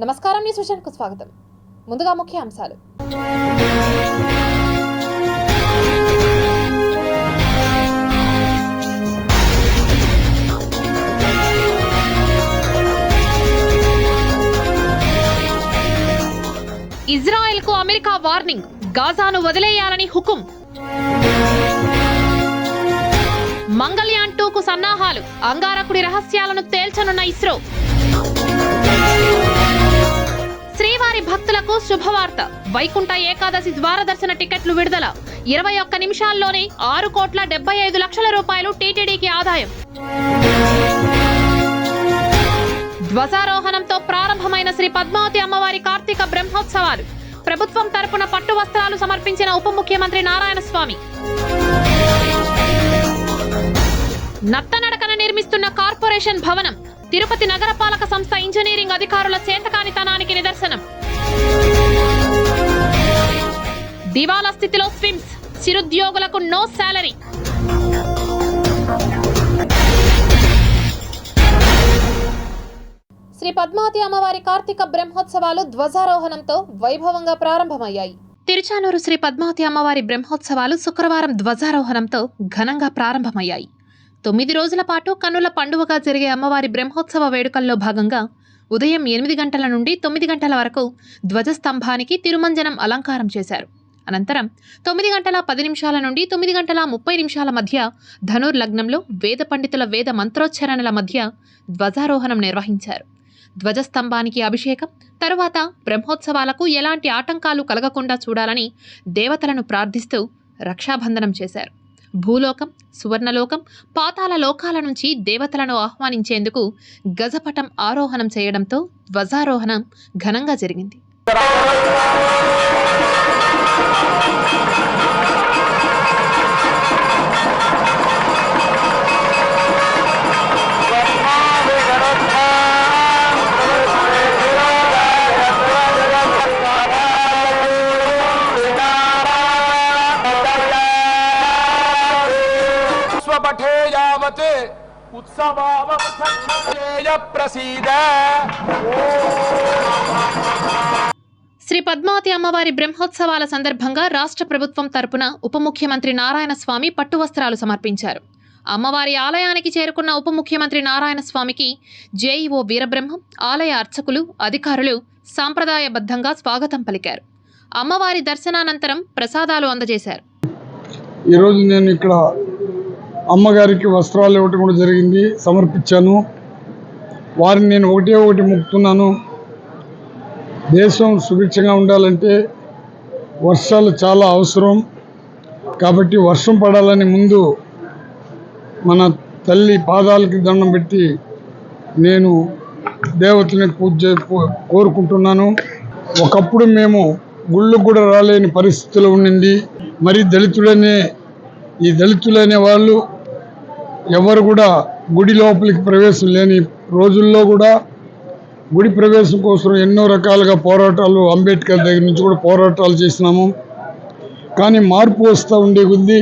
నమస్కారం, న్యూస్ విజన్కు స్వాగతం. ముందుగా ముఖ్య అంశాలు. ఇజ్రాయెల్కు అమెరికా వార్నింగ్, గాజాను వదిలేయాలని హుకుం. మంగళయాన్ 2కు సన్నాహాలు, అంగారకుడి రహస్యాలను తేల్చనున్న ఇస్రో. శ్రీవారి భక్తులకు శుభవార్త, వైకుంఠ ఏకాదశి ద్వారదర్శన టికెట్లు విడుదల. 21 నిమిషాల్లోనే 6,75,00,000 రూపాయలు టీటీడీకి ఆదాయం. ధ్వజారోహణంతో ప్రారంభమైన శ్రీ పద్మావతి అమ్మవారి కార్తీక బ్రహ్మోత్సవాలు. ప్రభుత్వం తరపున పట్టు వస్త్రాలు సమర్పించిన ఉప ముఖ్యమంత్రి నారాయణ స్వామి. నత్తనడకన నిర్మిస్తున్న కార్పొరేషన్ భవనం, తిరుపతి నగరపాలక సంస్థ ఇంజనీరింగ్ అధికారుల చేతకానితనానికి నిదర్శనం. దివాలా స్థితిలో స్విమ్స్, చిరుద్యోగులకు నో శాలరీ. శ్రీ పద్మావతి అమ్మవారి కార్తీక బ్రహ్మోత్సవాలు ధ్వజారోహణంతో వైభవంగా ప్రారంభమయ్యాయి. తిరుచానూరు శ్రీ పద్మావతి అమ్మవారి బ్రహ్మోత్సవాలు శుక్రవారం ధ్వజారోహణంతో ఘనంగా ప్రారంభమయ్యాయి. 9 రోజుల పాటు కన్నుల పండువగా జరిగే అమ్మవారి బ్రహ్మోత్సవ వేడుకల్లో భాగంగా ఉదయం 8 గంటల నుండి 9 గంటల వరకు ధ్వజస్తంభానికి తిరుమంజనం అలంకారం చేశారు. అనంతరం 9 గంటల 10 నిమిషాల నుండి 9 గంటల 30 నిమిషాల మధ్య ధనుర్లగ్నంలో వేద పండితుల వేద మంత్రోచ్చరణల మధ్య ధ్వజారోహణం నిర్వహించారు. ధ్వజస్తంభానికి అభిషేకం తరువాత బ్రహ్మోత్సవాలకు ఎలాంటి ఆటంకాలు కలగకుండా చూడాలని దేవతలను ప్రార్థిస్తూ రక్షాబంధనం చేశారు. భూలోకం, సువర్ణలోకం, పాతాళ లోకాల నుంచి దేవతలను ఆహ్వానించేందుకు గజపటం ఆరోహణం చేయడంతో ధ్వజారోహణం ఘనంగా జరిగింది. శ్రీ పద్మావతి అమ్మవారి బ్రహ్మోత్సవాల సందర్భంగా రాష్ట్ర ప్రభుత్వం తరపున ఉప ముఖ్యమంత్రి నారాయణ స్వామి పట్టు వస్త్రాలు సమర్పించారు. అమ్మవారి ఆలయానికి చేరుకున్న ఉప ముఖ్యమంత్రి నారాయణ స్వామికి జేఈఓ వీరబ్రహ్మం, ఆలయ అర్చకులు, అధికారులు సాంప్రదాయబద్ధంగా స్వాగతం పలికారు. అమ్మవారి దర్శనానంతరం ప్రసాదాలు అందజేశారు. ఈరోజు నేను ఇక్కడ అమ్మగారికి వస్త్రాలు ఇవ్వటం కూడా జరిగింది, సమర్పించాను. వారిని నేను ఒకటి మొక్కుతున్నాను. దేశం సుభిక్షంగా ఉండాలంటే వర్షాలు చాలా అవసరం. కాబట్టి వర్షం పడాలని ముందు మన తల్లి పాదాలకి దండం పెట్టి నేను దేవతని కోరుకుంటున్నాను. ఒకప్పుడు మేము గుళ్ళకు కూడా రాలేని పరిస్థితిలో ఉండింది. మరి ఈ దళితులనే వాళ్ళు ఎవరు కూడా గుడి లోపలికి ప్రవేశం లేని రోజుల్లో కూడా గుడి ప్రవేశం కోసం ఎన్నో రకాలుగా పోరాటాలు, అంబేద్కర్ దగ్గర నుంచి కూడా పోరాటాలు చేసినాము. కానీ మార్పు వస్తూ ఉండే కొద్దీ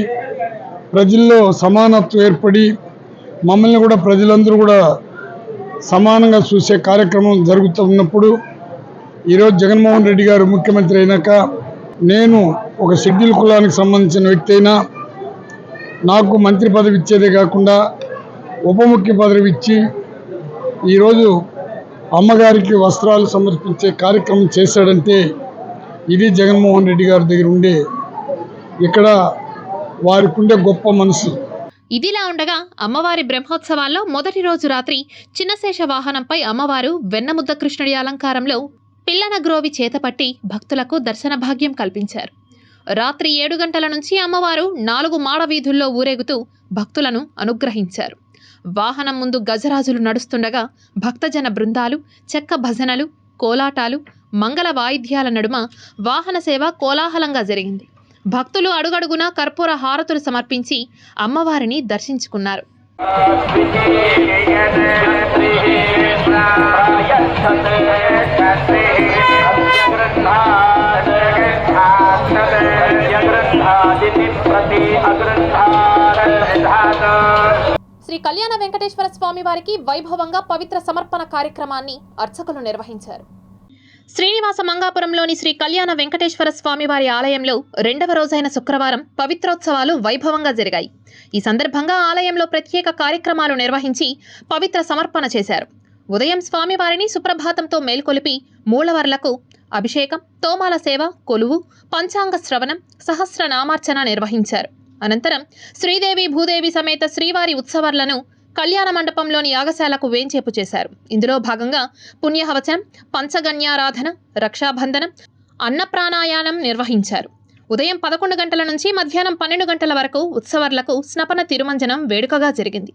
ప్రజల్లో సమానత్వం ఏర్పడి మమ్మల్ని కూడా ప్రజలందరూ కూడా సమానంగా చూసే కార్యక్రమం జరుగుతూ ఉన్నప్పుడు ఈరోజు జగన్మోహన్ రెడ్డి గారు ముఖ్యమంత్రి అయినాక నేను ఒక షెడ్యూల్ కులానికి సంబంధించిన వ్యక్తి అయినా నాకు మంత్రి పదవి ఇచ్చేదే కాకుండా ఉప ముఖ్య పదవి ఇచ్చి ఈరోజు అమ్మగారికి వస్త్రాలు సమర్పించే కార్యక్రమం చేశాడంటే ఇది జగన్మోహన్ రెడ్డి గారి దగ్గర ఉండే ఇక్కడ వారికి ఉండే గొప్ప మనసు. ఇదిలా ఉండగా అమ్మవారి బ్రహ్మోత్సవాల్లో మొదటి రోజు రాత్రి చిన్నశేష వాహనంపై అమ్మవారు వెన్నముద్ద కృష్ణుడి అలంకారంలో పిల్లన గ్రోవి చేతపట్టి భక్తులకు దర్శన భాగ్యం కల్పించారు. రాత్రి 7 గంటల నుంచి అమ్మవారు 4 మాడ వీధుల్లో ఊరేగుతూ భక్తులను అనుగ్రహించారు. వాహనం ముందు గజరాజులు నడుస్తుండగా భక్తజన బృందాలు, చెక్క భజనలు, కోలాటాలు, మంగళ వాయిద్యాల నడుమ వాహన సేవ కోలాహలంగా జరిగింది. భక్తులు అడుగడుగునా కర్పూర హారతులు సమర్పించి అమ్మవారిని దర్శించుకున్నారు. శ్రీ కళ్యాణ వెంకటేశ్వర స్వామి వారికి వైభవంగా పవిత్ర సమర్పణ కార్యక్రమాన్ని అర్చకులు నిర్వహించారు. శ్రీనివాస మంగాపురంలోని శ్రీ కళ్యాణ వెంకటేశ్వర స్వామివారి ఆలయంలో 2వ రోజైన శుక్రవారం పవిత్రోత్సవాలు వైభవంగా జరిగాయి. ఈ సందర్భంగా ఆలయంలో ప్రత్యేక కార్యక్రమాలు నిర్వహించి పవిత్ర సమర్పణ చేశారు. ఉదయం స్వామివారిని సుప్రభాతంతో మేల్కొలిపి మూలవర్లకు అభిషేకం, తోమాల సేవ, కొలువు, పంచాంగ శ్రవణం, సహస్రనామార్చన నిర్వహించారు. అనంతరం శ్రీదేవి భూదేవి సమేత శ్రీవారి ఉత్సవాలను కళ్యాణ మండపంలోని యాగశాలకు వేంచేపు చేశారు. ఇందులో భాగంగా పుణ్యహవచనం, పంచగన్యారాధన, రక్షాబంధనం, అన్నప్రాణాయానం నిర్వహించారు. ఉదయం 11 గంటల నుంచి మధ్యాహ్నం 12 గంటల వరకు ఉత్సవర్లకు స్నపన తిరుమంజనం వేడుకగా జరిగింది.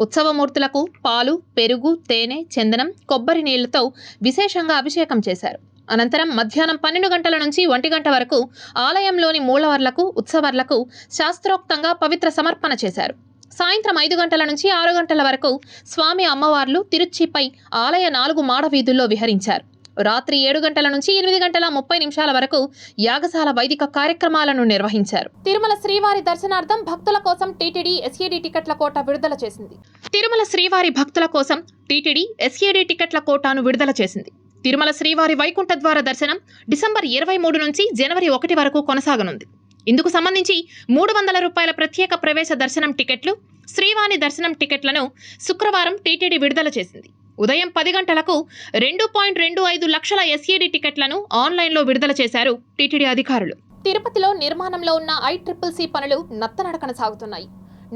ఉత్సవమూర్తులకు పాలు, పెరుగు, తేనె, చందనం, కొబ్బరి నీళ్లతో విశేషంగా అభిషేకం చేశారు. అనంతరం మధ్యాహ్నం 12 గంటల నుంచి 1 గంట వరకు ఆలయంలోని మూలవర్లకు, ఉత్సవర్లకు శాస్త్రోక్తంగా పవిత్ర సమర్పణ చేశారు. సాయంత్రం 5 గంటల నుంచి 6 గంటల వరకు స్వామి అమ్మవార్లు తిరుచ్చిపై ఆలయ 4 మాడ వీధుల్లో విహరించారు. రాత్రి 7 గంటల నుంచి 8 గంటల 30 నిమిషాల వరకు యాగశాల వైదిక కార్యక్రమాలను నిర్వహించారు. తిరుమల శ్రీవారి దర్శనార్థం భక్తుల కోసం టీటీడీ ఎస్ఏడీ టికెట్ల కోట విడుదల చేసింది. తిరుమల శ్రీవారి భక్తుల కోసం టీటీడీ ఎస్ఏడీ టికెట్ల కోటాను విడుదల చేసింది. తిరుమల శ్రీవారి వైకుంఠ ద్వార దర్శనం డిసెంబర్ 23 నుంచి జనవరి 1 వరకు కొనసాగనుంది. ఇందుకు సంబంధించి 300 రూపాయల ప్రత్యేక ప్రవేశ దర్శనం టికెట్లు, శ్రీవాణి దర్శనం టికెట్లను శుక్రవారం టీటీడీ విడుదల చేసింది. ఉదయం 10 గంటలకు 2.25 లక్షల ఎస్ఏడీ టికెట్లను ఆన్లైన్లో విడుదల చేశారు టీటీడీ అధికారులు. తిరుపతిలో నిర్మాణంలో ఉన్న ICCC పనులు నత్తనడకన సాగుతున్నాయి.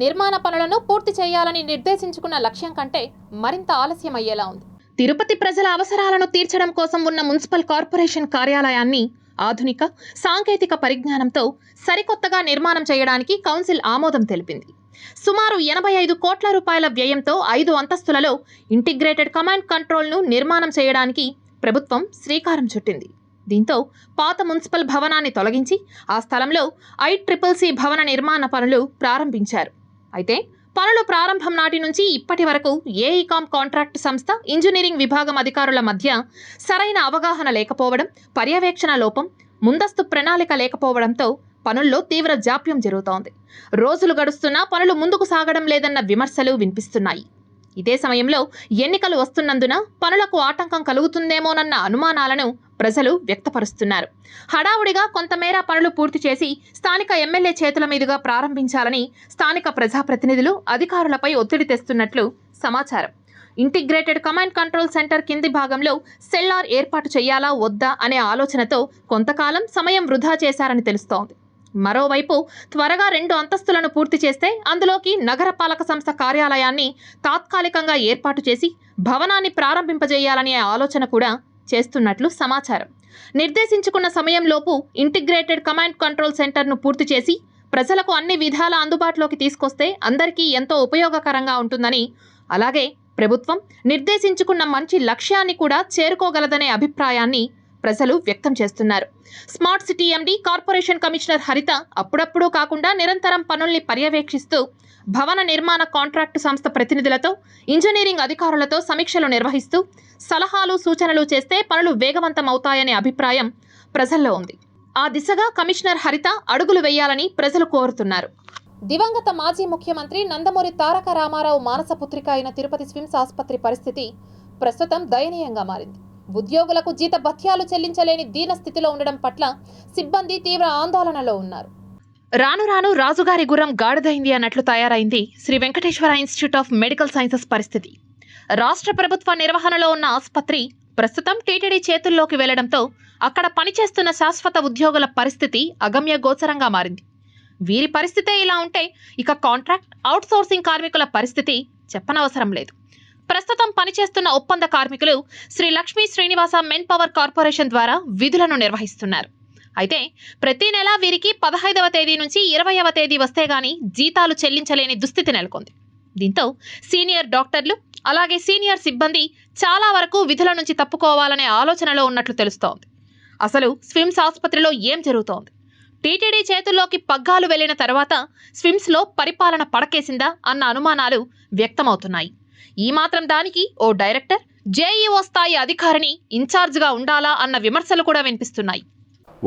నిర్మాణ పనులను పూర్తి చేయాలని నిర్దేశించుకున్న లక్ష్యం కంటే మరింత ఆలస్యం అయ్యేలా ఉంది. తిరుపతి ప్రజల అవసరాలను తీర్చడం కోసం ఉన్న మున్సిపల్ కార్పొరేషన్ కార్యాలయాన్ని ఆధునిక సాంకేతిక పరిజ్ఞానంతో సరికొత్తగా నిర్మాణం చేయడానికి కౌన్సిల్ ఆమోదం తెలిపింది. సుమారు 85 కోట్ల రూపాయల వ్యయంతో 5 అంతస్తులలో ఇంటిగ్రేటెడ్ కమాండ్ కంట్రోల్ను నిర్మాణం చేయడానికి ప్రభుత్వం శ్రీకారం చుట్టింది. దీంతో పాత మున్సిపల్ భవనాన్ని తొలగించి ఆ స్థలంలో ICCC భవన నిర్మాణ పనులు ప్రారంభించారు. అయితే పనులు ప్రారంభం నాటి నుంచి ఇప్పటి వరకు ఏఈకామ్ కాంట్రాక్ట్ సంస్థ, ఇంజనీరింగ్ విభాగం అధికారుల మధ్య సరైన అవగాహన లేకపోవడం, పర్యవేక్షణ లోపం, ముందస్తు ప్రణాళిక లేకపోవడంతో పనుల్లో తీవ్ర జాప్యం జరుగుతోంది. రోజులు గడుస్తున్నా పనులు ముందుకు సాగడం లేదన్న విమర్శలు వినిపిస్తున్నాయి. ఇదే సమయంలో ఎన్నికలు వస్తున్నందున పనులకు ఆటంకం కలుగుతుందేమోనన్న అనుమానాలను ప్రజలు వ్యక్తపరుస్తున్నారు. హడావుడిగా కొంతమేర పనులు పూర్తి చేసి స్థానిక ఎమ్మెల్యే చేతుల మీదుగా ప్రారంభించాలని స్థానిక ప్రజాప్రతినిధులు అధికారులపై ఒత్తిడి తెస్తున్నట్లు సమాచారం. ఇంటిగ్రేటెడ్ కమాండ్ కంట్రోల్ సెంటర్ కింది భాగంలో సెల్లార్ ఏర్పాటు చేయాలా వద్దా అనే ఆలోచనతో కొంతకాలం సమయం వృధా చేశారని తెలుస్తోంది. మరోవైపు త్వరగా 2 అంతస్తులను పూర్తి చేస్తే అందులోకి నగరపాలక సంస్థ కార్యాలయాన్ని తాత్కాలికంగా ఏర్పాటు చేసి భవనాన్ని ప్రారంభింపజేయాలనే ఆలోచన కూడా చేస్తున్నట్లు సమాచారం. నిర్దేశించుకున్న సమయంలోపు ఇంటిగ్రేటెడ్ కమాండ్ కంట్రోల్ సెంటర్ను పూర్తి చేసి ప్రజలకు అన్ని విధాల అందుబాటులోకి తీసుకొస్తే అందరికీ ఎంతో ఉపయోగకరంగా ఉంటుందని, అలాగే ప్రభుత్వం నిర్దేశించుకున్న మంచి లక్ష్యాన్ని కూడా చేరుకోగలదనే అభిప్రాయాన్ని ప్రజలు వ్యక్తం చేస్తున్నారు. Smart city MD corporation commissioner హరిత అప్పుడప్పుడు కాకుండా నిరంతరం పనుల్ని పర్యవేక్షిస్తూ భవన నిర్మాణ కాంట్రాక్టు సంస్థ ప్రతినిధులతో, ఇంజనీరింగ్ అధికారులతో సమీక్షలు నిర్వహిస్తూ సలహాలు, సూచనలు చేస్తే పనులు వేగవంతం అవుతాయనే అభిప్రాయం ప్రజల్లో ఉంది. ఆ దిశగా కమిషనర్ హరిత అడుగులు వేయాలని ప్రజలు కోరుతున్నారు. దివంగత మాజీ ముఖ్యమంత్రి నందమూరి తారక రామారావు మానసపుత్రిక అయిన తిరుపతి స్విమ్స్ ఆసుపత్రి పరిస్థితి ప్రస్తుతం దయనీయంగా మారింది. ఉద్యోగులకు జీత భత్యాలు చెల్లించలేని దీన స్థితిలో ఉండడం పట్ల సిబ్బంది తీవ్ర ఆందోళనలో ఉన్నారు. రాను రాను రాజుగారి గుర్రం గాడిదైంది అన్నట్లు తయారైంది Shri Venkateswara institute of medical sciences పరిస్థితి. రాష్ట్ర ప్రభుత్వ నిర్వహణలో ఉన్న ఆసుపత్రి ప్రస్తుతం టీటీడీ చేతుల్లోకి వెళ్లడంతో అక్కడ పనిచేస్తున్న శాశ్వత ఉద్యోగుల పరిస్థితి అగమ్య గోచరంగా మారింది. వీరి పరిస్థితే ఇలా ఉంటే ఇక కాంట్రాక్ట్, అవుట్సోర్సింగ్ కార్మికుల పరిస్థితి చెప్పనవసరం లేదు. ప్రస్తుతం పనిచేస్తున్న ఒప్పంద కార్మికులు Shri Lakshmi Srinivasa men power corporation ద్వారా విధులను నిర్వహిస్తున్నారు. అయితే ప్రతి నెల వీరికి 15వ తేదీ నుంచి 20వ తేదీ వస్తే గానీ జీతాలు చెల్లించలేని దుస్థితి నెలకొంది. దీంతో సీనియర్ డాక్టర్లు, అలాగే సీనియర్ సిబ్బంది చాలా వరకు విధుల నుంచి తప్పుకోవాలనే ఆలోచనలో ఉన్నట్లు తెలుస్తోంది. అసలు స్విమ్స్ ఆసుపత్రిలో ఏం జరుగుతోంది? టీటీడీ చేతుల్లోకి పగ్గాలు వెళ్లిన తర్వాత స్విమ్స్లో పరిపాలన పడకేసిందా అన్న అనుమానాలు వ్యక్తమవుతున్నాయి. ఈ మాత్రం దానికి ఓ డైరెక్టర్, జేఈఓ స్థాయి అధికారిని ఇన్ఛార్జ్గా ఉండాలా అన్న విమర్శలు కూడా వినిపిస్తున్నాయి.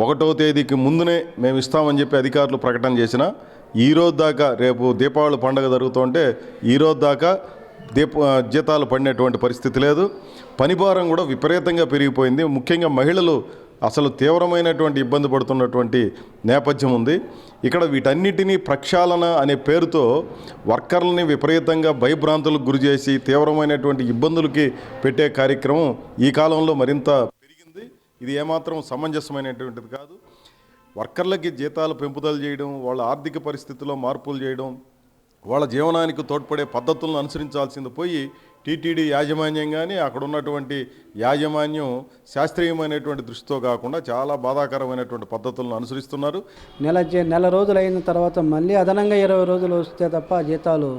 1వ తేదీకి ముందునే మేము ఇస్తామని చెప్పి అధికారులు ప్రకటన చేసిన ఈ రోజు దాకా, రేపు దీపావళి పండుగ జరుగుతుంటే ఈ రోజు దాకా జీతాలు పడినటువంటి పరిస్థితి లేదు. పనిభారం కూడా విపరీతంగా పెరిగిపోయింది. ముఖ్యంగా మహిళలు అసలు తీవ్రమైనటువంటి ఇబ్బంది పడుతున్నటువంటి నేపథ్యం ఉంది. ఇక్కడ వీటన్నిటినీ ప్రక్షాళన అనే పేరుతో వర్కర్లని విపరీతంగా భయభ్రాంతులకు గురి చేసి తీవ్రమైనటువంటి ఇబ్బందులకి పెట్టే కార్యక్రమం ఈ కాలంలో మరింత పెరిగింది. ఇది ఏమాత్రం సమంజసమైనటువంటిది కాదు. వర్కర్లకి జీతాలు పెంపుదల చేయడం, వాళ్ళ ఆర్థిక పరిస్థితుల్లో మార్పులు చేయడం, వాళ్ళ జీవనానికి తోడ్పడే పద్ధతులను అనుసరించాల్సింది పోయి టీటీడీ యాజమాన్యం కానీ అక్కడ ఉన్నటువంటి యాజమాన్యం శాస్త్రీయమైనటువంటి దృష్టితో కాకుండా చాలా బాధాకరమైనటువంటి పద్ధతులను అనుసరిస్తున్నారు. నెల రోజులు అయిన తర్వాత మళ్ళీ అదనంగా 20 రోజులు వస్తే తప్ప జీతాలు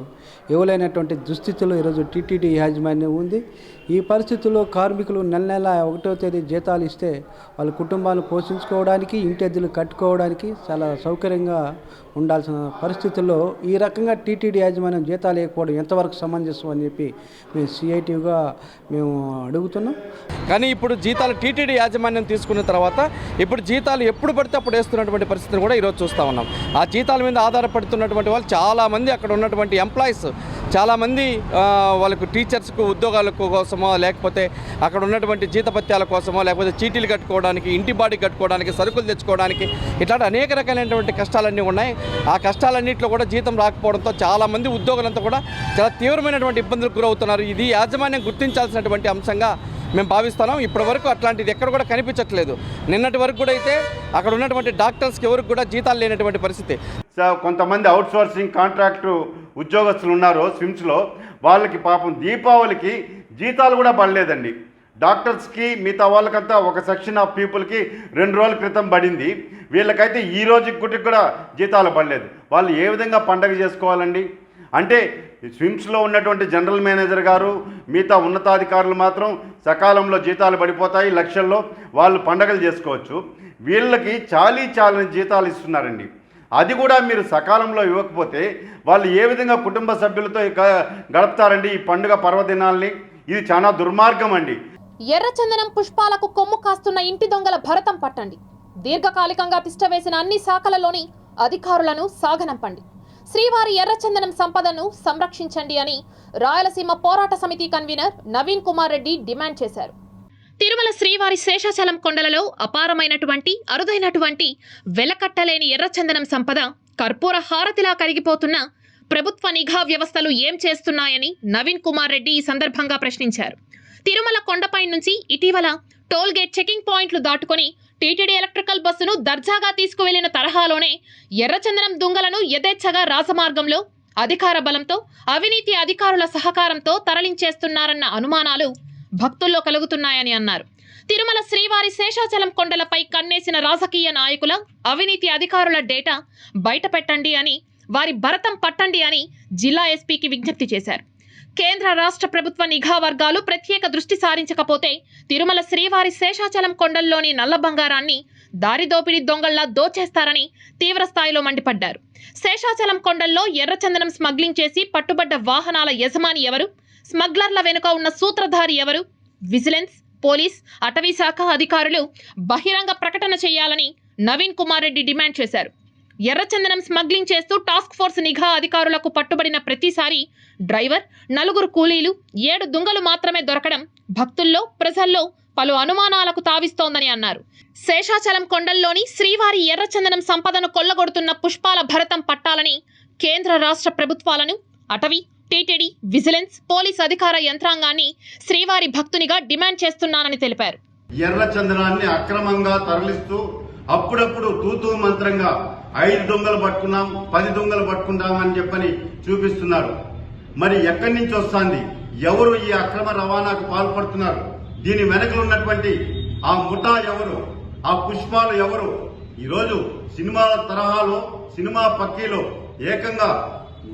ఇవ్వలేనటువంటి దుస్థితిలో ఈరోజు టీటీడీ యాజమాన్యం ఉంది. ఈ పరిస్థితుల్లో కార్మికులు నెల 1వ తేదీ జీతాలు ఇస్తే వాళ్ళ కుటుంబాలను పోషించుకోవడానికి, ఇంటి అద్దెలు కట్టుకోవడానికి చాలా సౌకర్యంగా ఉండాల్సిన పరిస్థితుల్లో ఈ రకంగా టీటీడీ యాజమాన్యం జీతాలు ఇవ్వకపోవడం ఎంతవరకు సమంజసం అని చెప్పి మేము సిఐటిగా మేము అడుగుతున్నాం. కానీ ఇప్పుడు జీతాలు టీటీడీ యాజమాన్యం తీసుకున్న తర్వాత ఇప్పుడు జీతాలు ఎప్పుడు పడితే అప్పుడు వేస్తున్నటువంటి పరిస్థితిని కూడా ఈరోజు చూస్తూ ఉన్నాం. ఆ జీతాల మీద ఆధారపడుతున్నటువంటి వాళ్ళు చాలామంది, అక్కడ ఉన్నటువంటి ఎంప్లాయీస్ చాలామంది వాళ్ళకు టీచర్స్కు ఉద్యోగాల కోసమో, లేకపోతే అక్కడ ఉన్నటువంటి జీతపత్యాల కోసమో, లేకపోతే చీటీలు కట్టుకోవడానికి, ఇంటి బాడీ కట్టుకోవడానికి, సరుకులు తెచ్చుకోవడానికి ఇట్లాంటి అనేక రకాలైనటువంటి కష్టాలన్నీ ఉన్నాయి. ఆ కష్టాలన్నింటిలో కూడా జీతం రాకపోవడంతో చాలామంది ఉద్యోగులంతా కూడా చాలా తీవ్రమైనటువంటి ఇబ్బందులకు గురవుతున్నారు. ఇది యాజమాన్యం గుర్తించాల్సినటువంటి అంశంగా మేము భావిస్తున్నాం. ఇప్పటి వరకు అట్లాంటిది ఎక్కడ కూడా కనిపించట్లేదు. నిన్నటి వరకు కూడా అయితే అక్కడ ఉన్నటువంటి డాక్టర్స్కి ఎవరికి కూడా జీతాలు లేనటువంటి పరిస్థితి. కొంతమంది అవుట్సోర్సింగ్ కాంట్రాక్టు ఉద్యోగస్తులు ఉన్నారు స్విమ్స్లో, వాళ్ళకి పాపం దీపావళికి జీతాలు కూడా పడలేదండి. డాక్టర్స్కి మిగతా వాళ్ళకంతా ఒక సెక్షన్ ఆఫ్ పీపుల్కి 2 రోజుల క్రితం పడింది. వీళ్ళకైతే ఈ రోజుకి కూడా జీతాలు పడలేదు. వాళ్ళు ఏ విధంగా పండగ చేసుకోవాలండి? అంటే స్విమ్స్లో ఉన్నటువంటి జనరల్ మేనేజర్ గారు, మిగతా ఉన్నతాధికారులు మాత్రం సకాలంలో జీతాలు పడిపోతాయి, లక్షల్లో వాళ్ళు పండగలు చేసుకోవచ్చు. వీళ్ళకి చాలని జీతాలు ఇస్తున్నారండి. అది కూడా మీరు సకాలంలో ఇవ్వకపోతే వాళ్ళు ఏ విధంగా కుటుంబ సభ్యులతో గడుపుతారండి ఈ పండుగ పర్వదినాల్ని? ఇది చాలా దుర్మార్గం అండి. ఎర్రచందనం పుష్పాలకు కొమ్ము కాస్తున్న ఇంటి దొంగల భరతం పట్టండి. దీర్ఘకాలికంగా తిష్టవేసిన అన్ని శాఖలలోని అధికారులను సాగనంపండి. శ్రీవారి ఎర్రచందనం సంపదను సంరక్షించండి అని రాయలసీమ పోరాట సమితి కన్వీనర్ నవీన్ కుమార్ రెడ్డి డిమాండ్ చేశారు. తిరుమల శ్రీవారి శేషాచలం కొండలలో అపారమైనటువంటి అరుదైనటువంటి వెలకట్టలేని ఎర్రచందనం సంపద కర్పూర హారతిలా కరిగిపోతున్న ప్రభుత్వ నిఘా వ్యవస్థలు ఏం చేస్తున్నాయని నవీన్ కుమార్ రెడ్డి ఈ సందర్భంగా ప్రశ్నించారు. తిరుమల కొండపై నుంచి ఇటీవల టోల్గేట్ చెకింగ్ పాయింట్లు దాటుకొని టీటీడీ ఎలక్ట్రికల్ బస్సును దర్జాగా తీసుకువెళ్లిన తరహాలోనే ఎర్రచందనం దుంగలను యథేచ్ఛగా రాజమార్గంలో అధికార బలంతో, అవినీతి అధికారుల సహకారంతో తరలించేస్తున్నారన్న అనుమానాలు భక్తుల్లో కలుగుతున్నాయని అన్నారు. తిరుమల శ్రీవారి శేషాచలం కొండలపై కన్నేసిన రాజకీయ నాయకుల, అవినీతి అధికారుల డేటా బయటపెట్టండి అని, వారి భరతం పట్టండి అని జిల్లా ఎస్పీకి విజ్ఞప్తి చేశారు. కేంద్ర రాష్ట్ర ప్రభుత్వ నిఘా వర్గాలు ప్రత్యేక దృష్టి సారించకపోతే తిరుమల శ్రీవారి శేషాచలం కొండల్లోని నల్ల బంగారాన్ని దారిదోపిడీ దొంగల్లా దోచేస్తారని తీవ్రస్థాయిలో మండిపడ్డారు. శేషాచలం కొండల్లో ఎర్రచందనం స్మగ్లింగ్ చేసి పట్టుబడ్డ వాహనాల యజమాని ఎవరు? స్మగ్లర్ల వెనుక ఉన్న సూత్రధారి ఎవరు? విజిలెన్స్, పోలీస్, అటవీ శాఖ అధికారులు బహిరంగ ప్రకటన చేయాలని నవీన్ కుమార్ రెడ్డి డిమాండ్ చేశారు. ఎర్రచందనం స్మగ్లింగ్ చేస్తూ టాస్క్ ఫోర్స్ నిఘా అధికారులకు పట్టుబడిన ప్రతిసారి డ్రైవర్, 4 కూలీలు, 7 దుంగలు మాత్రమే దొరకడం భక్తుల్లో, ప్రజల్లో పలు అనుమానాలకు తావిస్తోందని అన్నారు. శేషాచలం కొండల్లోని శ్రీవారి ఎర్రచందనం సంపదను కొల్లగొడుతున్న పుష్పాల భరతం పట్టాలని కేంద్ర రాష్ట్ర ప్రభుత్వాలను, అటవీ, టీటీడీ, విజిలెన్స్, పోలీస్ అధికార యంత్రాంగాన్ని శ్రీవారి భక్తునిగా డిమాండ్ చేస్తున్నానని తెలిపారు. ఎర్రచందనాన్ని అక్రమంగా తరలిస్తూ అప్పుడప్పుడు తూతూ మంత్రంగా 5 దొంగలు పట్టుకున్నాం, 10 దొంగలు పట్టుకుంటామని చెప్పని చూపిస్తున్నారు. మరి ఎక్కడి నుంచి వస్తుంది? ఎవరు ఈ అక్రమ రవాణాకు పాల్పడుతున్నారు? దీని వెనకలు ఉన్నటువంటి ఆ ముఠా ఎవరు? ఆ పుష్పాలు ఎవరు? ఈరోజు సినిమాల తరహాలో, సినిమా పక్కీలో ఏకంగా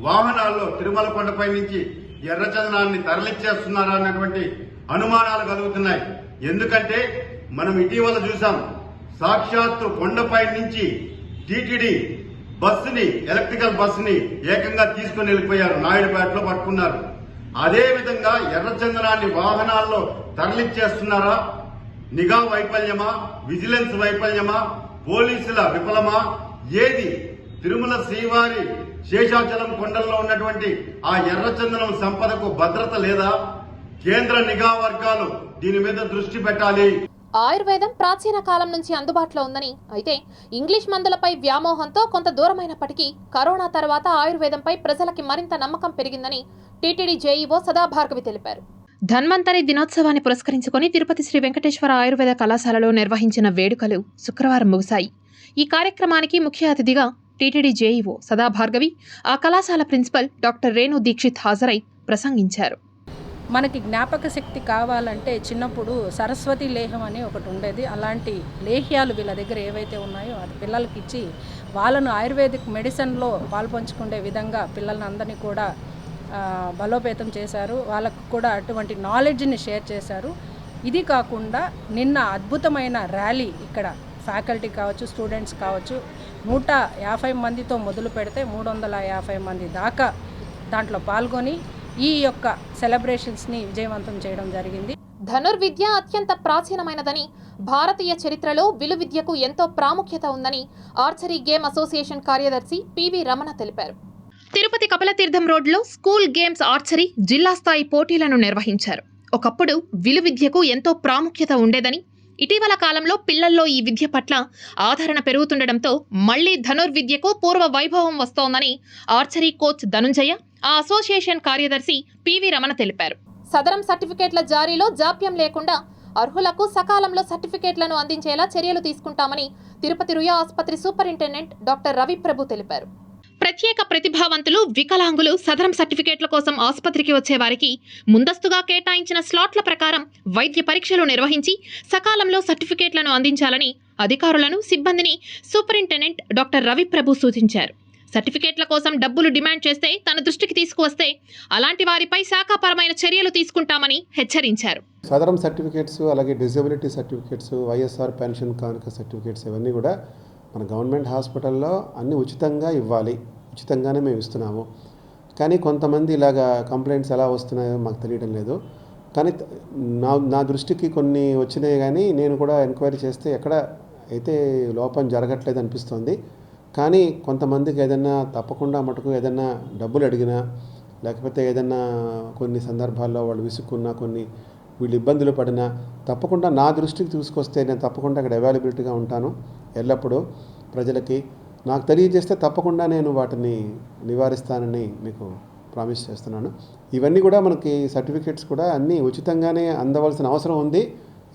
వాహనాల్లో తిరుమల కొండపై నుంచి ఎర్రచందనాన్ని తరలిచ్చేస్తున్నారా అన్నటువంటి అనుమానాలు కలుగుతున్నాయి. ఎందుకంటే మనం ఇటీవల చూసాం, సాక్షాత్తు కొండపై నుంచి టీటీడీ బస్సుని, ఎలక్ట్రికల్ బస్సుని ఏకంగా తీసుకుని వెళ్ళిపోయారు, నాయుడుపేటలో పట్టుకున్నారు. అదే విధంగా ఎర్రచందనాన్ని వాహనాల్లో తరలిచ్చేస్తున్నారా? నిఘా వైఫల్యమా, విజిలెన్స్ వైఫల్యమా, పోలీసుల విఫలమా? ఏది? తిరుమల శ్రీవారి శేషాచలం కొండల్లో ఉన్నటువంటి ఆ ఎర్రచందనం సంపదకు భద్రత లేదా? కేంద్ర నిఘా వర్గాలు దీని మీద దృష్టి పెట్టాలి. ఆయుర్వేదం ప్రాచీన కాలం నుంచి అందుబాటులో ఉందని, అయితే ఇంగ్లీష్ మందులపై వ్యామోహంతో కొంత దూరమైనప్పటికీ కరోనా తర్వాత ఆయుర్వేదంపై ప్రజలకి మరింత నమ్మకం పెరిగిందని టీటీడీ జేఈఓ సదాభార్గవి తెలిపారు. ధన్వంతరి దినోత్సవాన్ని పురస్కరించుకొని తిరుపతి శ్రీ వెంకటేశ్వర ఆయుర్వేద కళాశాలలో నిర్వహించిన వేడుకలు శుక్రవారం ముగిశాయి. ఈ కార్యక్రమానికి ముఖ్య అతిథిగా టీటీడీ జేఈఓ సదాభార్గవి, ఆ కళాశాల ప్రిన్సిపల్ డాక్టర్ రేణు దీక్షిత్ హాజరై ప్రసంగించారు. మనకి జ్ఞాపక శక్తి కావాలంటే చిన్నప్పుడు సరస్వతి లేహం అని ఒకటి ఉండేది. అలాంటి లేహ్యాలు వీళ్ళ దగ్గర ఏవైతే ఉన్నాయో అది పిల్లలకి ఇచ్చి వాళ్ళను ఆయుర్వేదిక్ మెడిసిన్లో పాల్పంచుకునే విధంగా పిల్లల్ని అందరినీ కూడా బలోపేతం చేశారు. వాళ్ళకు కూడా అటువంటి నాలెడ్జ్ని షేర్ చేశారు. ఇది కాకుండా నిన్న అద్భుతమైన ర్యాలీ ఇక్కడ ఫ్యాకల్టీ కావచ్చు, స్టూడెంట్స్ కావచ్చు, 150 మందితో మొదలు పెడితే 350 మంది దాకా దాంట్లో పాల్గొని ఈ యొక్క సెలబ్రేషన్స్ని విజయవంతం చేయడం జరిగింది. ధనుర్విద్య అత్యంత ప్రాచీనమైనదని, భారతీయ చరిత్రలో విలువిద్యకు ఎంతో ప్రాముఖ్యత ఉందని ఆర్చరీ గేమ్ అసోసియేషన్ కార్యదర్శి పివి రమణ తెలిపారు. తిరుపతి కపిలతీర్థం రోడ్లో స్కూల్ గేమ్స్ ఆర్చరీ జిల్లా స్థాయి పోటీలను నిర్వహించారు. ఒకప్పుడు విలువిద్యకు ఎంతో ప్రాముఖ్యత ఉండేదని, ఇటీవల కాలంలో పిల్లల్లో ఈ విద్య పట్ల ఆదరణ పెరుగుతుండటంతో మళ్లీ ధనుర్విద్యకు పూర్వ వైభవం వస్తోందని ఆర్చరీ కోచ్ ధనుంజయ, ఆ అసోసియేషన్ కార్యదర్శి పివి రమణ తెలిపారు. సదరం సర్టిఫికేట్ల జారీలో జాప్యం లేకుండా అర్హులకు సకాలంలో సర్టిఫికేట్లను అందించేలా చర్యలు తీసుకుంటామని తిరుపతి రుయా ఆసుపత్రి సూపరింటెండెంట్ డాక్టర్ రవిప్రభు తెలిపారు. ప్రత్యేక ప్రతిభావంతులు, వికలాంగులు సదరం సర్టిఫికేట్ల కోసం ఆసుపత్రికి వచ్చే వారికి ముందస్తుగా కేటాయించిన స్లాట్ల ప్రకారం వైద్య పరీక్షలు నిర్వహించి సకాలంలో సర్టిఫికేట్లను అందించాలని అధికారులను, సిబ్బందిని సూపరింటెండెంట్ డాక్టర్ రవిప్రభు సూచించారు. సర్టిఫికేట్ల కోసం డబ్బులు డిమాండ్ చేస్తే తన దృష్టికి తీసుకువస్తే అలాంటి వారిపై శాఖాపరమైన చర్యలు తీసుకుంటామని హెచ్చరించారు. సదరం సర్టిఫికేట్స్, అలాగే డిజబిలిటీ సర్టిఫికేట్స్, వైఎస్ఆర్ పెన్షన్ కానుక సర్టిఫికేట్స్ ఇవన్నీ కూడా మన గవర్నమెంట్ హాస్పిటల్లో అన్నీ ఉచితంగా ఇవ్వాలి, ఉచితంగానే మేము ఇస్తున్నాము. కానీ కొంతమంది ఇలాగా కంప్లైంట్స్ ఎలా వస్తున్నాయో మాకు తెలియడం లేదు. కానీ నా దృష్టికి కొన్ని వచ్చినాయి, కానీ నేను కూడా ఎంక్వైరీ చేస్తే ఎక్కడ అయితే లోపం జరగట్లేదు అనిపిస్తుంది. కానీ కొంతమందికి ఏదైనా తప్పకుండా మటుకు ఏదైనా డబ్బులు అడిగినా, లేకపోతే ఏదైనా కొన్ని సందర్భాల్లో వాళ్ళు విసుక్కున్నా, వీళ్ళు ఇబ్బందులు పడినా తప్పకుండా నా దృష్టికి తీసుకొస్తే నేను తప్పకుండా అక్కడ అవైలబిలిటీగా ఉంటాను. ఎల్లప్పుడూ ప్రజలకి నాకు తెలియజేస్తే తప్పకుండా నేను వాటిని నివారిస్తానని మీకు ప్రామిస్ చేస్తున్నాను. ఇవన్నీ కూడా మనకి సర్టిఫికేట్స్ కూడా అన్నీ ఉచితంగానే అందవలసిన అవసరం ఉంది.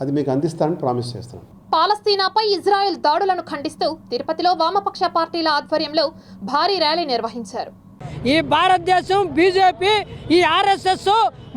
అది మీకు అందిస్తానని ప్రామిస్ చేస్తున్నాను. పాలస్తీనాపై ఇజ్రాయెల్ దాడులను ఖండిస్తూ తిరుపతిలో వామపక్ష పార్టీల ఆధ్వర్యంలో భారీ ర్యాలీ నిర్వహించారు. ఈ భారతదేశం, బీజేపీ, ఈ ఆర్ఎస్ఎస్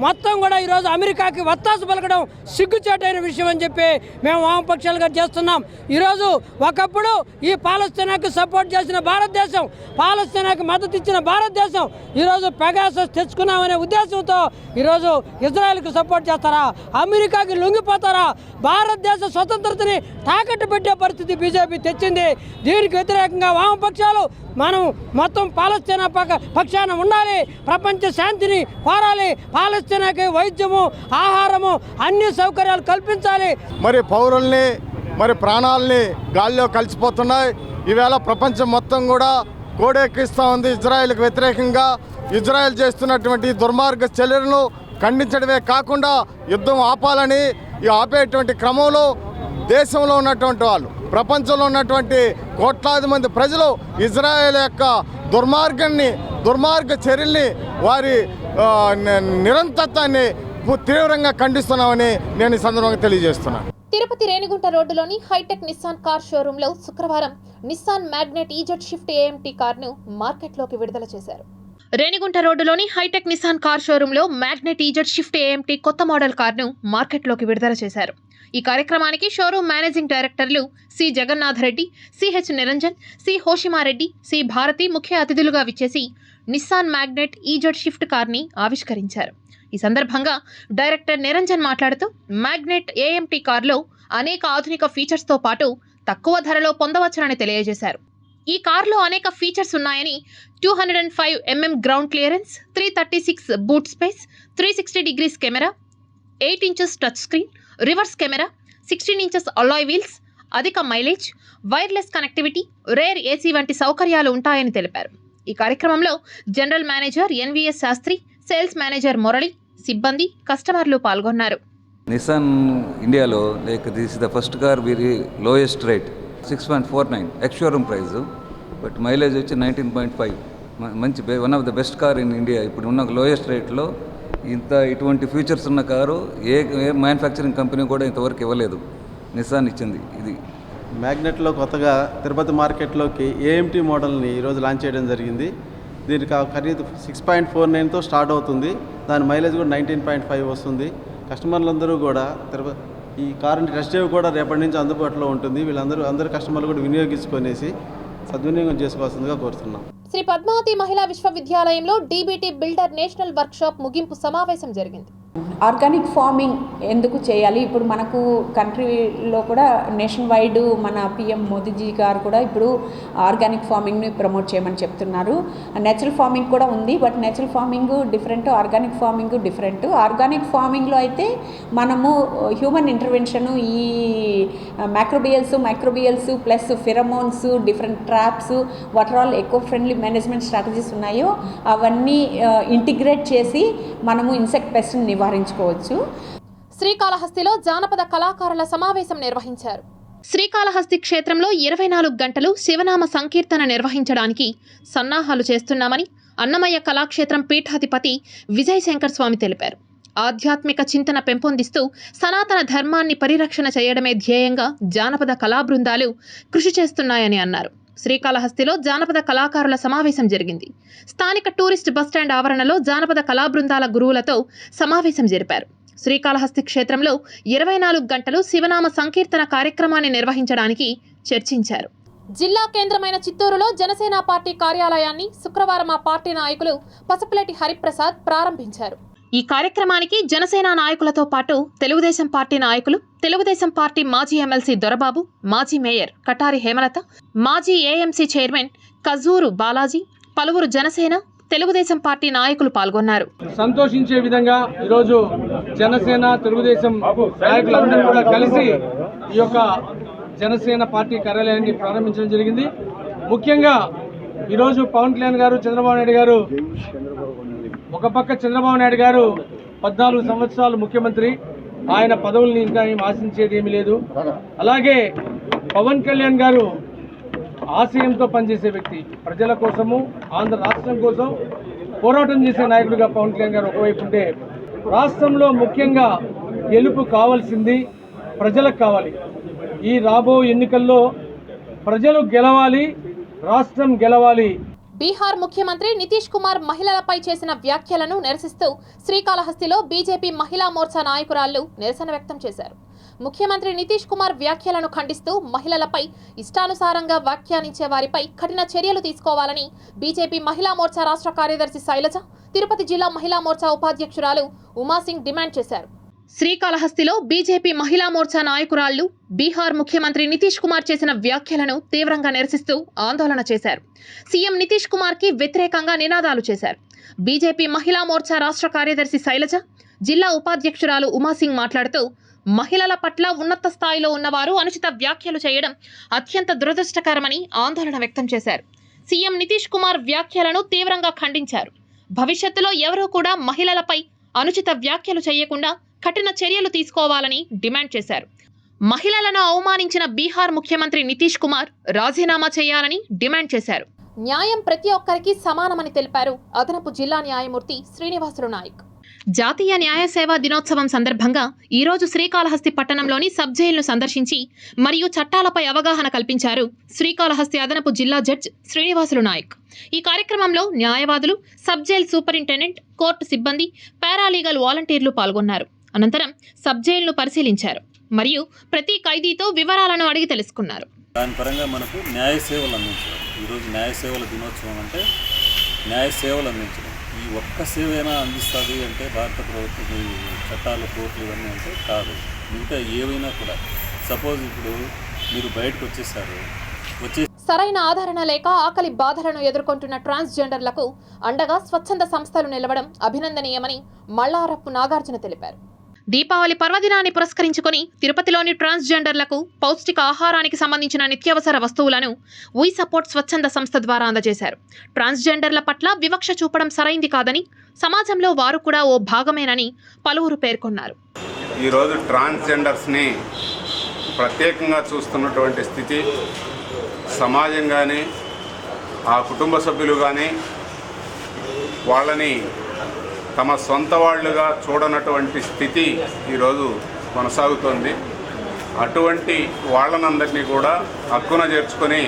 మొత్తం కూడా ఈరోజు అమెరికాకి వత్తాసు పలకడం సిగ్గుచేటైన విషయం అని చెప్పి మేము వామపక్షాలుగా చేస్తున్నాం. ఈరోజు ఒకప్పుడు ఈ పాలస్తీనాకి సపోర్ట్ చేసిన భారతదేశం, పాలస్తీనాకి మద్దతు ఇచ్చిన భారతదేశం ఈరోజు పెగాసస్ తెచ్చుకున్నామనే ఉద్దేశంతో ఈరోజు ఇజ్రాయెల్కి సపోర్ట్ చేస్తారా? అమెరికాకి లొంగిపోతారా? భారతదేశ స్వతంత్రతని తాకట్టు పెట్టే పరిస్థితి బీజేపీ తెచ్చింది. దీనికి వ్యతిరేకంగా వామపక్షాలు మనం మొత్తం పాలస్తీనా పక్షాన ఉండాలి, ప్రపంచ శాంతిని కోరాలి, పాలస్తీనాకి వైద్యము, ఆహారము, అన్ని సౌకర్యాలు కల్పించాలి. మరి పౌరుల్ని, మరి ప్రాణాలని గాల్లో కలిసిపోతున్నాయి. ఈవేళ ప్రపంచం మొత్తం కూడా కోడెక్కిస్తూ ఉంది ఇజ్రాయెల్కి వ్యతిరేకంగా. ఇజ్రాయెల్ చేస్తున్నటువంటి దుర్మార్గ చర్యలను ఖండించడమే కాకుండా యుద్ధం ఆపాలని, ఈ ఆపేటువంటి క్రమంలో దేశంలో ఉన్నటువంటి వాళ్ళు, ప్రపంచంలో ఉన్నటువంటి కోట్లాది మంది ప్రజలు ఇజ్రాయెల్ యొక్క దుర్మార్గ చర్యల్ని, వారి నిరంతత్వాన్ని తీవ్రంగా ఖండిస్తున్నామని నేను ఈ సందర్భంగా తెలియజేస్తున్నాను. తిరుపతి రేణిగుంట రోడ్డులోని హైటెక్ నిస్సాన్ కార్ షోరూంలో శుక్రవారం Nissan Magnite EZ shift AMT కార్ను మార్కెట్లోకి విడుదల చేశారు. రేణిగుంట రోడ్డులోని హైటెక్ నిస్సాన్ కార్ షోరూంలో మ్యాగ్నెట్ ఈజెడ్ షిఫ్ట్ ఏఎంటీ కొత్త మోడల్ కార్ను మార్కెట్లోకి విడుదల చేశారు. ఈ కార్యక్రమానికి షోరూం మేనేజింగ్ డైరెక్టర్లు C Jagannath Reddy, CH Niranjan, C హోషిమారెడ్డి, సి భారతి ముఖ్య అతిథులుగా విచ్చేసి నిస్సాన్ మ్యాగ్నెట్ ఈజెడ్ షిఫ్ట్ కార్ని ఆవిష్కరించారు. ఈ సందర్భంగా డైరెక్టర్ నిరంజన్ మాట్లాడుతూ మ్యాగ్నెట్ ఏఎంటీ కార్లో అనేక ఆధునిక ఫీచర్స్తో పాటు తక్కువ ధరలో పొందవచ్చునని తెలియజేశారు. ఈ కార్లో అనేక ఫీచర్స్ ఉన్నాయని 205 mm ground clearance, 336 boot space, 360 degrees camera, 8 inches touch screen, reverse camera, 16 inches alloy wheels, అధిక mileage, wireless connectivity, rear AC వంటి సౌకర్యాలు ఉంటాయని తెలిపారు. ఈ కార్యక్రమంలో general manager NVS Shastri, sales manager Murali, సిబ్బంది, కస్టమర్లు పాల్గొన్నారు. నిసాన్ ఇండియాలో this is the first car very lowest rate 6.49 ex showroom price, but mileage వచ్చి 19.5. మంచి one of the best car in India. ఇప్పుడు ఉన్న లోయెస్ట్ రేట్లో ఇటువంటి ఫీచర్స్ ఉన్న కారు ఏ మ్యానుఫ్యాక్చరింగ్ కంపెనీ కూడా ఇంతవరకు ఇవ్వలేదు. నిసాన్ ఇచ్చింది ఇది. మ్యాగ్నెట్లో కొత్తగా తిరుపతి మార్కెట్లోకి ఏఎంటీ మోడల్ని ఈరోజు లాంచ్ చేయడం జరిగింది. దీనికి ఖరీదు 6.49తో స్టార్ట్ అవుతుంది. దాని మైలేజ్ కూడా 19.5 వస్తుంది. కస్టమర్లందరూ కూడా ఈ కారుని టెస్ట్ డ్రైవ్ కూడా రేపటి నుంచి అందుబాటులో ఉంటుంది. అందరూ కస్టమర్లు కూడా వినియోగించుకొనేసి సద్వినియోగం చేసుకోవాల్సిందిగా కోరుతున్నాం. శ్రీ పద్మావతి మహిళా విశ్వవిద్యాలయంలో డీబీటీ బిల్డర్ నేషనల్ వర్క్షాప్ ముగింపు సమావేశం జరిగింది. ఆర్గానిక్ ఫార్మింగ్ ఎందుకు చేయాలి? ఇప్పుడు మనకు కంట్రీలో కూడా నేషన్ వైడ్ మన పిఎం మోదీజీ గారు కూడా ఇప్పుడు ఆర్గానిక్ ఫార్మింగ్ని ప్రమోట్ చేయమని చెప్తున్నారు. నేచురల్ ఫార్మింగ్ కూడా ఉంది, but natural farming different, organic farming different. Organic ఫార్మింగ్లో అయితే మనము హ్యూమన్ ఇంటర్వెన్షన్, ఈ microbials plus pheromones, different traps, what are all eco friendly management strategies ఉన్నాయో అవన్నీ ఇంటిగ్రేట్ చేసి మనము ఇన్సెక్ట్ పెస్ట్ని నివారించుకోవచ్చు. శ్రీకాళహస్తిలో జానపద కళాకారుల సమావేశం నిర్వహించారు. శ్రీకాళహస్తి క్షేత్రంలో 24 గంటలు శివనామ సంకీర్తన నిర్వహించడానికి సన్నాహాలు చేస్తున్నామని అన్నమయ్య కళాక్షేత్రం పీఠాధిపతి విజయ్ శంకర్ స్వామి తెలిపారు. ఆధ్యాత్మిక చింతన పెంపొందిస్తూ సనాతన ధర్మాన్ని పరిరక్షణ చేయడమే ధ్యేయంగా జానపద కళా బృందాలు కృషి చేస్తున్నాయని అన్నారు. శ్రీకాళహస్తిలో జానపద కళాకారుల సమావేశం జరిగింది. స్థానిక టూరిస్ట్ బస్టాండ్ ఆవరణలో జానపద కళా బృందాల గురువులతో సమావేశం జరిపారు. శ్రీకాళహస్తి క్షేత్రంలో 24 గంటలు శివనామ సంకీర్తన కార్యక్రమాన్ని నిర్వహించడానికి చర్చించారు. జిల్లా కేంద్రమైన చిత్తూరులో జనసేన పార్టీ కార్యాలయాన్ని శుక్రవారం ఆ పార్టీ నాయకులు పసుపులేటి హరిప్రసాద్ ప్రారంభించారు. ఈ కార్యక్రమానికి జనసేన నాయకులతో పాటు తెలుగుదేశం పార్టీ నాయకులు, తెలుగుదేశం పార్టీ మాజీ ఎమ్మెల్సీ దొరబాబు, మాజీ మేయర్ కటారి హేమలత, మాజీ ఏఎంసీ చైర్మన్ కజూరు బాలాజీ, పలువురు జనసేన, తెలుగుదేశం పార్టీ నాయకులు పాల్గొన్నారు. సంతోషించే విధంగా ఈరోజు జనసేన, తెలుగుదేశం నాయకులందరూ కూడా కలిసి ఈ యొక్క జనసేన పార్టీ కార్యాలయాన్ని ప్రారంభించడం జరిగింది. ముఖ్యంగా ఈరోజు పవన్ కళ్యాణ్ గారు, చంద్రబాబు నాయుడు గారు, ఒక పక్క చంద్రబాబు నాయుడు గారు 14 సంవత్సరాలు ముఖ్యమంత్రి, ఆయన పదవుల్ని ఇంకా ఏం ఆశించేది ఏమీ లేదు. అలాగే పవన్ కళ్యాణ్ గారు ఆశయంతో పనిచేసే వ్యక్తి, ప్రజల కోసము, ఆంధ్ర రాష్ట్రం కోసం పోరాటం చేసే నాయకుడిగా పవన్ కళ్యాణ్ గారు ఒకవైపు ఉంటే, రాష్ట్రంలో ముఖ్యంగా గెలుపు కావాల్సింది ప్రజలకు కావాలి. ఈ రాబో ఎన్నికల్లో ప్రజలు గెలవాలి, రాష్ట్రం గెలవాలి. బీహార్ ముఖ్యమంత్రి నితీష్ కుమార్ మహిళలపై చేసిన వ్యాఖ్యలను నిరసిస్తూ శ్రీకాళహస్తిలో బీజేపీ మహిళా మోర్చా నాయకురాళ్లు నిరసన వ్యక్తం చేశారు. ముఖ్యమంత్రి నితీష్ కుమార్ వ్యాఖ్యలను ఖండిస్తూ మహిళలపై ఇష్టానుసారంగా వ్యాఖ్యానించే వారిపై కఠిన చర్యలు తీసుకోవాలని బీజేపీ మహిళా మోర్చా రాష్ట్ర కార్యదర్శి శైలజ, తిరుపతి జిల్లా మహిళా మోర్చా ఉపాధ్యక్షురాలు ఉమాసింగ్ డిమాండ్ చేశారు. శ్రీకాళహస్తిలో బీజేపీ మహిళా మోర్చా నాయకురాళ్లు బీహార్ ముఖ్యమంత్రి నితీష్ కుమార్ చేసిన వ్యాఖ్యలను తీవ్రంగా నిరసిస్తూ ఆందోళన చేశారు. సీఎం నితీష్ కుమార్ కి వ్యతిరేకంగా నినాదాలు చేశారు. బీజేపీ మహిళా మోర్చా రాష్ట్ర కార్యదర్శి శైలజ, జిల్లా ఉపాధ్యక్షురాలు ఉమాసింగ్ మాట్లాడుతూ మహిళల పట్ల ఉన్నత స్థాయిలో ఉన్నవారు అనుచిత వ్యాఖ్యలు చేయడం అత్యంత దురదృష్టకరమని ఆందోళన వ్యక్తం చేశారు. సీఎం నితీష్ కుమార్ వ్యాఖ్యలను తీవ్రంగా ఖండించారు. భవిష్యత్తులో ఎవరూ కూడా మహిళలపై అనుచిత వ్యాఖ్యలు చేయకుండా కఠిన చర్యలు తీసుకోవాలని డిమాండ్ చేశారు. మహిళలను అవమానించిన బీహార్ ముఖ్యమంత్రి నితీష్ కుమార్ రాజీనామా చేయాలని డిమాండ్ చేశారు. న్యాయం ప్రతి ఒక్కరికి సమానమని తెలిపారు అదనపు జిల్లా న్యాయమూర్తి శ్రీనివాసులు నాయక్. జాతీయ న్యాయ సేవా దినోత్సవం సందర్భంగా ఈరోజు శ్రీకాళహస్తి పట్టణంలోని సబ్ జైలును సందర్శించి మరియు చట్టాలపై అవగాహన కల్పించారు శ్రీకాళహస్తి అదనపు జిల్లా జడ్జ్ శ్రీనివాసులు నాయక్. ఈ కార్యక్రమంలో న్యాయవాదులు, సబ్ జైల్ సూపరింటెండెంట్, కోర్టు సిబ్బంది, పారాలీగల్ వాలంటీర్లు పాల్గొన్నారు. అనంతరం సబ్ జైలును పరిశీలించారు మరియు ప్రతి ఖైదీతో వివరాలను అడిగి తెలుసుకున్నారు. దాని పరంగా మనకు న్యాయ సేవలు అందించడం, ఈరోజు న్యాయ సేవల దినోత్సవం అంటే న్యాయ సేవలు అందించడం. ఈ ఒక్క సేవ అయినా అందిస్తుంది అంటే భారత ప్రభుత్వం చట్టాలు, కోర్టులు ఇవన్నీ అంటే కాదు. మిగతా ఏవైనా కూడా సపోజ్ ఇప్పుడు మీరు బయటకు వచ్చేసారు, సరైన ఆదరణ లేక ఆకలి బాధలను ఎదుర్కొంటున్న ట్రాన్స్జెండర్లకు అండగా స్వచ్ఛంద సంస్థలు నిలవడం అభినందనీయమని మల్లారప్పు నాగార్జున తెలిపారు. దీపావళి పర్వదినాన్ని పురస్కరించుకొని తిరుపతిలోని ట్రాన్స్జెండర్లకు పౌష్టిక ఆహారానికి సంబంధించిన నిత్యావసర వస్తువులను వీ సపోర్ట్ స్వచ్ఛంద సంస్థ ద్వారా అందజేశారు. ట్రాన్స్జెండర్ల పట్ల వివక్ష చూపడం సరైంది కాదని, సమాజంలో వారు కూడా ఓ భాగమేనని పలువురు పేర్కొన్నారు. ఈరోజు ట్రాన్స్జెండర్స్ని ప్రత్యేకంగా చూస్తున్నటువంటి స్థితి, సమాజం కానీ ఆ కుటుంబ సభ్యులు కానీ వాళ్ళని తమ సొంత వాళ్ళుగా చూడనటువంటి స్థితి ఈరోజు కొనసాగుతోంది. అటువంటి వాళ్ళనందరినీ కూడా హక్కున చేర్చుకొని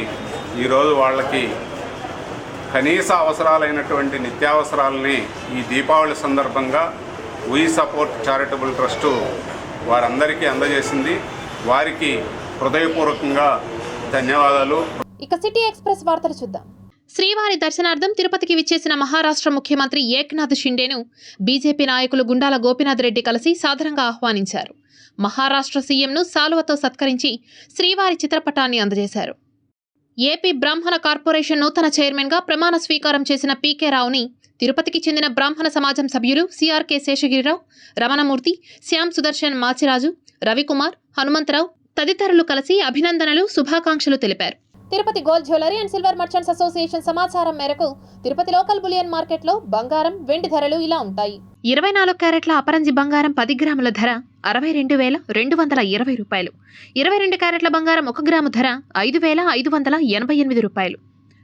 ఈరోజు వాళ్ళకి కనీస అవసరాలైనటువంటి నిత్యావసరాలని ఈ దీపావళి సందర్భంగా వీ సపోర్ట్ చారిటబుల్ ట్రస్టు వారందరికీ అందజేసింది. వారికి హృదయపూర్వకంగా ధన్యవాదాలు. ఇక సిటీ ఎక్స్ప్రెస్ వార్తలు చూద్దాం. శ్రీవారి దర్శనార్థం తిరుపతికి విచ్చేసిన మహారాష్ట్ర ముఖ్యమంత్రి ఏక్నాథ్ షిండేను బీజేపీ నాయకులు గుండాల గోపీనాథ్ రెడ్డి కలిసి సాదరంగా ఆహ్వానించారు. మహారాష్ట్ర సీఎంను సాలువతో సత్కరించి శ్రీవారి చిత్రపటాన్ని అందజేశారు. ఏపీ బ్రాహ్మణ కార్పొరేషన్ నూతన చైర్మన్గా ప్రమాణ స్వీకారం చేసిన పీకే రావుని తిరుపతికి చెందిన బ్రాహ్మణ సమాజం సభ్యులు సిఆర్కే శేషగిరిరావు, రమణమూర్తి, శ్యామ్ సుదర్శన్ మాచిరాజు, రవికుమార్, హనుమంతరావు తదితరులు కలిసి అభినందనలు, శుభాకాంక్షలు తెలిపారు. Tirupati gold jewellery and silver merchants association సమాచారం మేరకు తిరుపతి లోకల్ బులియన్ మార్కెట్లో బంగారం, వెండి ధరలు ఇలా ఉంటాయి. 24 క్యారెట్ల అపరంజి బంగారం 10 గ్రాముల ధర 62,220 రూపాయలు. 22 క్యారెట్ల బంగారం 1 గ్రాము ధర 5,588 రూపాయలు.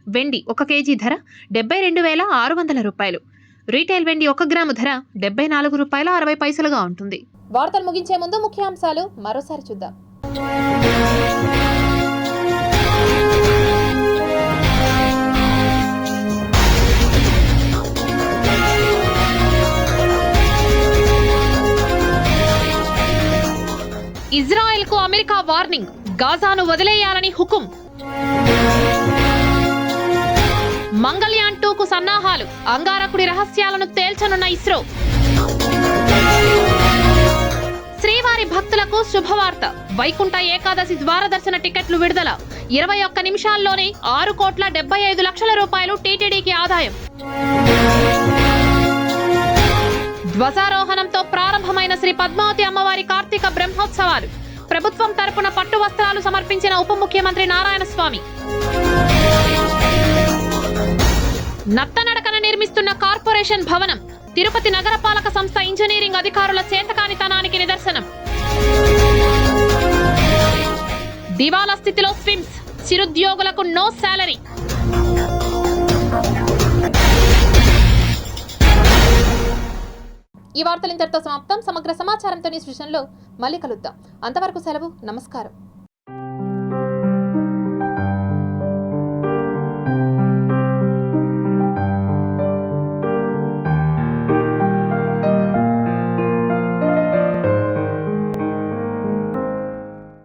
వెండి 1 కేజీ ధర 72,600 రూపాయలు. రీటైల్ వెండి 1 గ్రాము ధర 74 రూపాయల 60 పైసలుగా ఉంటుంది. వార్తలు ముగించే ముందు ముఖ్యాంశాలు మరోసారి చూద్దాం. ఇజ్రాయెల్కు అమెరికా వార్నింగ్, గాజాను వదిలేయాలని హుకుం. మంగళయాన్ 2కు సన్నాహాలు, అంగారకుడి రహస్యాలను తేల్చనున్న ఇస్రో. శ్రీవారి భక్తులకు శుభవార్త, వైకుంఠ ఏకాదశి ద్వార దర్శన టికెట్లు విడుదల. 21 నిమిషాల్లోనే 6,75,00,000 రూపాయలు టీటీడీకి ఆదాయం. ధ్వజారోహణంతో ప్రారంభమైన శ్రీ పద్మావతి అమ్మవారి కార్తీక బ్రహ్మోత్సవాలు. ప్రభుత్వం తరపున పట్టు వస్త్రాలు సమర్పించిన ఉప ముఖ్యమంత్రి నారాయణస్వామి. నత్తనడకన నిర్మిస్తున్న కార్పొరేషన్ భవనం తిరుపతి నగరపాలక సంస్థ ఇంజనీరింగ్ అధికారుల చేతకానితనానికి నిదర్శనం. దివాలా స్థితిలో స్విమ్స్, చిరుద్యోగులకు నో శాలరీ. ఈ వార్తలు ఇంతటితో సమాప్తం. సమగ్ర సమాచారంతో న్యూస్ విషయంలో మళ్ళీ కలుద్దాం. అంతవరకు సెలవు, నమస్కారం.